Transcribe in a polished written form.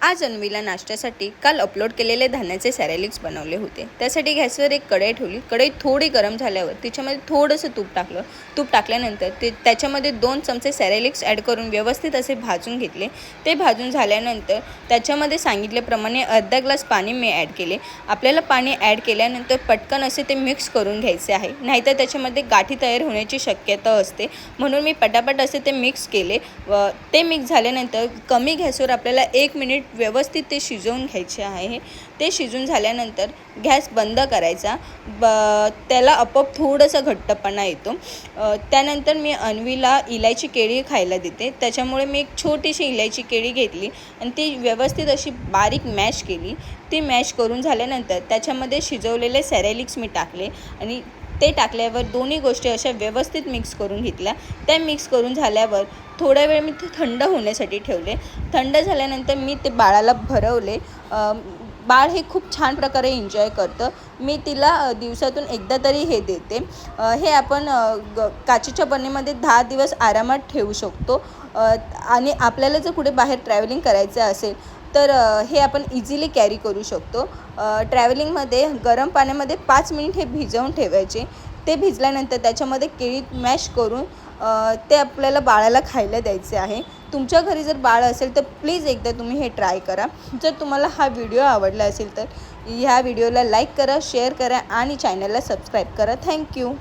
आज अन्वीला नाश्त्यासाठी काल अपलोड केलेले धान्याचे सॅरेलिक्स बनवले होते। त्यासाठी गॅसवर एक कढई ठेवली। कढई थोडी गरम झाल्यावर तिच्यामध्ये थोडंसं तूप टाकलं। तूप टाकल्यानंतर त्याच्यामध्ये 2 चमचे सॅरेलिक्स ॲड करून व्यवस्थित असे भाजून घेतले। ते भाजून झाल्यानंतर त्याच्यामध्ये सांगितल्याप्रमाणे अर्धा ग्लास पाणी मी ॲड केले। आपल्याला पाणी ॲड केल्यानंतर पटकन असे ते मिक्स करून घ्यायचे आहे, नाहीतर त्याच्यामध्ये गाठी तयार होण्याची शक्यता असते। म्हणून मी पटापट असे ते मिक्स केले। ते मिक्स झाल्यानंतर कमी गॅसवर आपल्याला 1 मिनिट व्यवस्थित ते शिजवून घ्यायचे आहे। ते शिजून झाल्यानंतर गॅस बंद करायचा। त्याला आपोआप थोडंसं घट्टपणा येतो। त्यानंतर मी अन्वीला इलायची केळी खायला देते, त्याच्यामुळे मी एक छोटीशी इलायची केळी घेतली आणि ती व्यवस्थित अशी बारीक मॅश केली। ती मॅश करून झाल्यानंतर त्याच्यामध्ये शिजवलेले सॅरेलिक्स मी टाकले आणि ते टाकल्यावर दोन्ही गोष्टी अशा व्यवस्थित मिक्स करून घेतल्या। त्या मिक्स करून झाल्यावर थोडा वेळ मी ते थंड होण्यासाठी ठेवले। थंड झाल्यानंतर मी ते बाळाला भरवले। बाळ हे खूप छान प्रकारे एन्जॉय करतं। मी तिला दिवसातून एकदा तरी हे देते। हे आपण काचेच्या बरणीमध्ये 10 दिवस आरामात ठेवू शकतो। आणि आपल्याला जर कुठे बाहेर ट्रॅव्हलिंग करायचं असेल तर हे आपण इझिली कॅरी करू शकतो। ट्रॅव्हलिंगमध्ये गरम पाण्यामध्ये 5 मिनिट हे भिजवून ठेवायचे। ते भिजल्यानंतर त्याच्यामध्ये केळी मॅश करून ते आपल्याला बाळाला खायला द्यायचे आहे। तुमच्या घरी जर बाळ असेल तर प्लीज एकदा तुम्ही हे ट्राय करा। जर तुम्हाला हा व्हिडिओ आवडला असेल तर ह्या व्हिडिओला लाईक करा, शेअर करा आणि चॅनलला सबस्क्राईब करा। थँक्यू।